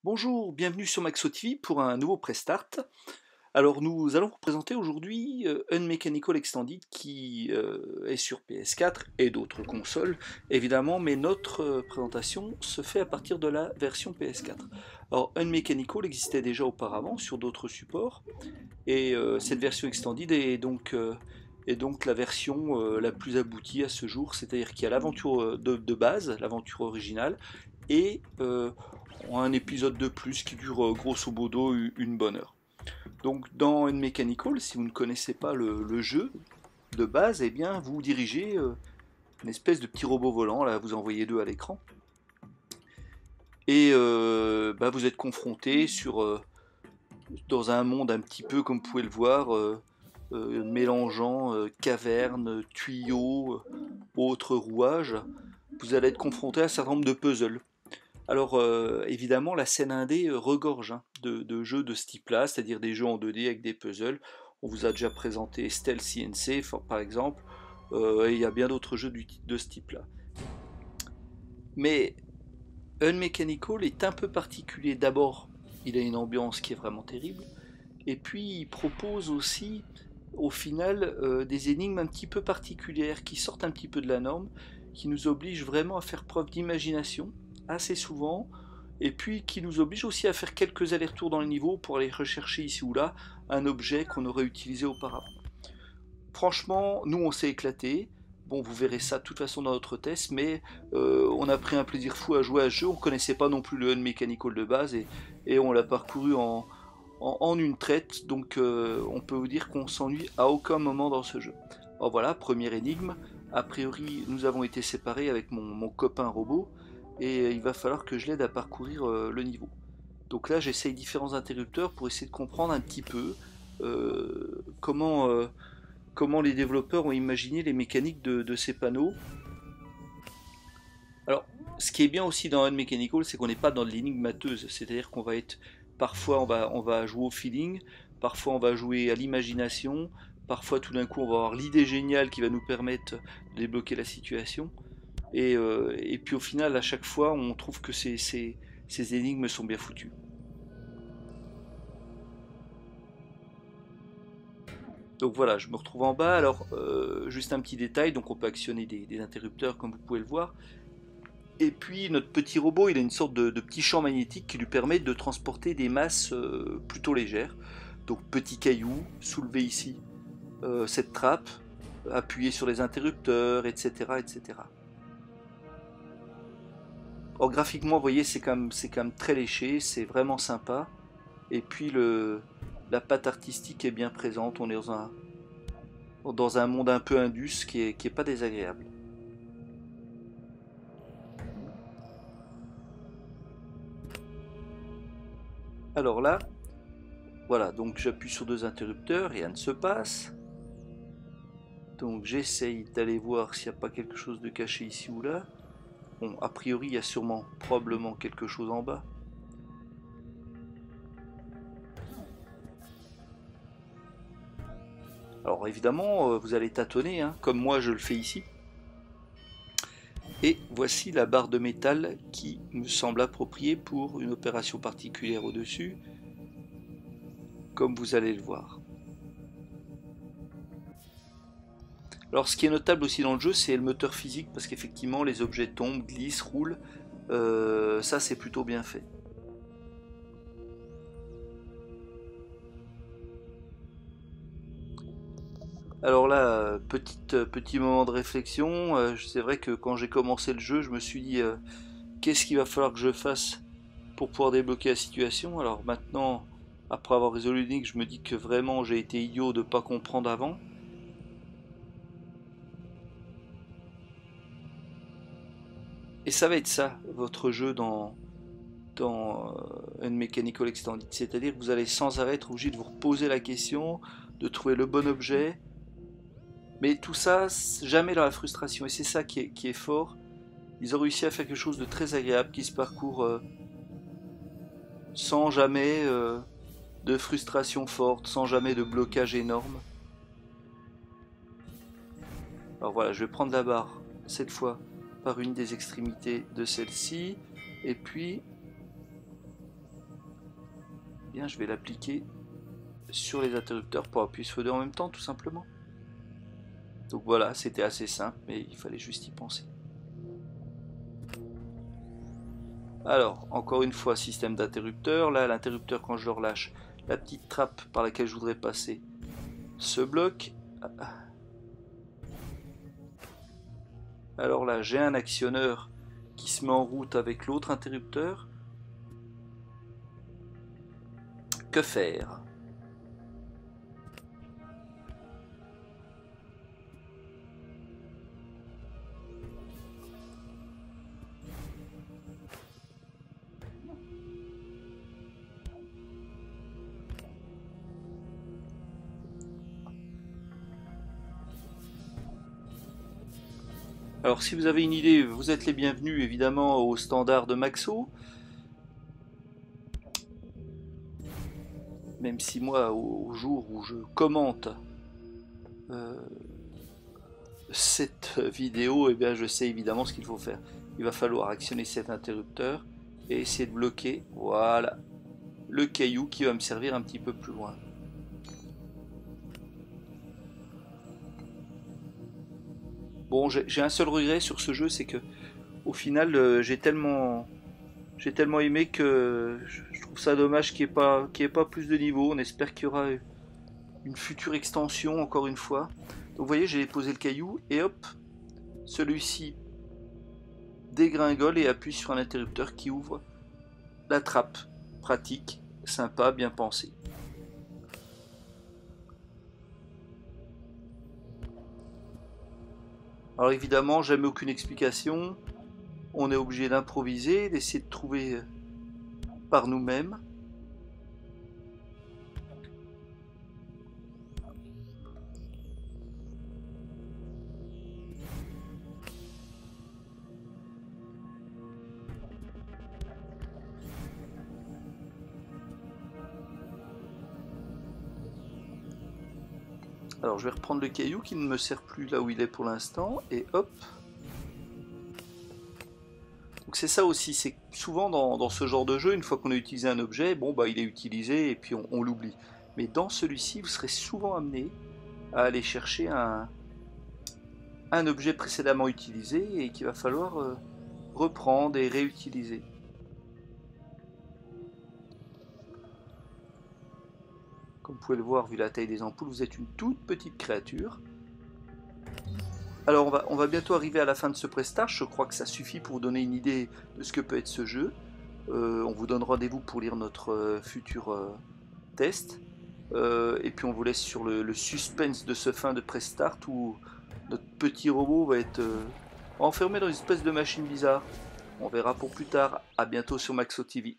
Bonjour, bienvenue sur Maxo TV pour un nouveau Prestart. Alors nous allons vous présenter aujourd'hui Unmechanical Extended qui est sur PS4 et d'autres consoles évidemment, mais notre présentation se fait à partir de la version PS4. Alors Unmechanical existait déjà auparavant sur d'autres supports et cette version Extended est donc la version la plus aboutie à ce jour, c'est-à-dire qu'il y a l'aventure de base, l'aventure originale, et un épisode de plus qui dure grosso modo une bonne heure. Donc dans Unmechanical, si vous ne connaissez pas le jeu de base, eh bien vous dirigez une espèce de petit robot volant, là vous en voyez deux à l'écran, et vous êtes confronté dans un monde un petit peu comme vous pouvez le voir, mélangeant cavernes, tuyaux, autres rouages. Vous allez être confronté à un certain nombre de puzzles. Alors évidemment la scène indé regorge de jeux de ce type-là, c'est-à-dire des jeux en 2D avec des puzzles. On vous a déjà présenté Stealth CNC par exemple, et il y a bien d'autres jeux de ce type-là. Mais Unmechanical est un peu particulier. D'abord, il a une ambiance qui est vraiment terrible, et puis il propose aussi au final des énigmes un petit peu particulières qui sortent un petit peu de la norme, qui nous obligent vraiment à faire preuve d'imagination assez souvent, et puis qui nous obligent aussi à faire quelques allers-retours dans le niveau pour aller rechercher ici ou là un objet qu'on aurait utilisé auparavant. Franchement, nous on s'est éclaté. Bon, vous verrez ça de toute façon dans notre test, mais on a pris un plaisir fou à jouer à ce jeu. On connaissait pas non plus le Unmechanical de base et on l'a parcouru en une traite, donc on peut vous dire qu'on s'ennuie à aucun moment dans ce jeu. Alors voilà, première énigme. A priori, nous avons été séparés avec mon copain robot, et il va falloir que je l'aide à parcourir le niveau. Donc là, j'essaye différents interrupteurs pour essayer de comprendre un petit peu comment les développeurs ont imaginé les mécaniques de ces panneaux. Alors, ce qui est bien aussi dans Unmechanical, c'est qu'on n'est pas dans de l'énigmateuse, c'est-à-dire qu'on va être, parfois on va jouer au feeling, parfois on va jouer à l'imagination, parfois tout d'un coup on va avoir l'idée géniale qui va nous permettre de débloquer la situation, et puis au final à chaque fois on trouve que ces énigmes sont bien foutues. Donc voilà, je me retrouve en bas. Alors, juste un petit détail, donc on peut actionner des interrupteurs comme vous pouvez le voir. Et puis notre petit robot, il a une sorte de petit champ magnétique qui lui permet de transporter des masses plutôt légères. Donc petits cailloux soulevés ici, cette trappe, appuyer sur les interrupteurs, etc. etc. Or graphiquement, vous voyez, c'est quand même très léché, c'est vraiment sympa. Et puis la patte artistique est bien présente, on est dans un monde un peu indus qui est pas désagréable. Alors là, voilà, donc j'appuie sur deux interrupteurs, rien ne se passe. Donc j'essaye d'aller voir s'il n'y a pas quelque chose de caché ici ou là. Bon, a priori, il y a sûrement, probablement quelque chose en bas. Alors évidemment, vous allez tâtonner, hein, comme moi je le fais ici. Et voici la barre de métal qui me semble appropriée pour une opération particulière au-dessus, comme vous allez le voir. Alors ce qui est notable aussi dans le jeu, c'est le moteur physique, parce qu'effectivement les objets tombent, glissent, roulent. Ça c'est plutôt bien fait. Alors là, petit moment de réflexion. C'est vrai que quand j'ai commencé le jeu, je me suis dit qu'est-ce qu'il va falloir que je fasse pour pouvoir débloquer la situation. Alors maintenant, après avoir résolu l'énigme, je me dis que vraiment j'ai été idiot de ne pas comprendre avant. Et ça va être ça, votre jeu dans Unmechanical Extended. C'est-à-dire que vous allez sans arrêt être obligé de vous reposer la question, de trouver le bon objet. Mais tout ça, jamais dans la frustration. Et c'est ça qui est fort. Ils ont réussi à faire quelque chose de très agréable qui se parcourt sans jamais de frustration forte, sans jamais de blocage énorme. Alors voilà, je vais prendre la barre, cette fois, par une des extrémités de celle-ci. Et puis, bien je vais l'appliquer sur les interrupteurs pour appuyer sur les deux en même temps, tout simplement. Donc voilà, c'était assez simple, mais il fallait juste y penser. Alors, encore une fois, système d'interrupteur. Là, l'interrupteur, quand je le relâche, la petite trappe par laquelle je voudrais passer se bloque. Alors là, j'ai un actionneur qui se met en route avec l'autre interrupteur. Que faire ? Alors si vous avez une idée, vous êtes les bienvenus évidemment au standard de Maxo. Même si moi, au jour où je commente cette vidéo, eh bien, je sais évidemment ce qu'il faut faire. Il va falloir actionner cet interrupteur et essayer de bloquer, voilà, le caillou qui va me servir un petit peu plus loin. Bon, j'ai un seul regret sur ce jeu, c'est que au final, j'ai tellement aimé que je trouve ça dommage qu'il n'y ait pas plus de niveaux. On espère qu'il y aura une future extension, encore une fois. Donc vous voyez, j'ai posé le caillou et hop, celui-ci dégringole et appuie sur un interrupteur qui ouvre la trappe. Pratique, sympa, bien pensé. Alors évidemment, jamais aucune explication. On est obligé d'improviser, d'essayer de trouver par nous-mêmes. Alors je vais reprendre le caillou qui ne me sert plus là où il est pour l'instant, et hop. Donc c'est ça aussi, c'est souvent dans ce genre de jeu, une fois qu'on a utilisé un objet, bon bah il est utilisé et puis on l'oublie. Mais dans celui-ci, vous serez souvent amené à aller chercher un objet précédemment utilisé et qu'il va falloir reprendre et réutiliser. Comme vous pouvez le voir, vu la taille des ampoules, vous êtes une toute petite créature. Alors on va bientôt arriver à la fin de ce prestage, je crois que ça suffit pour vous donner une idée de ce que peut être ce jeu. On vous donne rendez-vous pour lire notre futur test. Et puis on vous laisse sur le suspense de ce fin de prestart où notre petit robot va être enfermé dans une espèce de machine bizarre. On verra pour plus tard, à bientôt sur Maxo TV.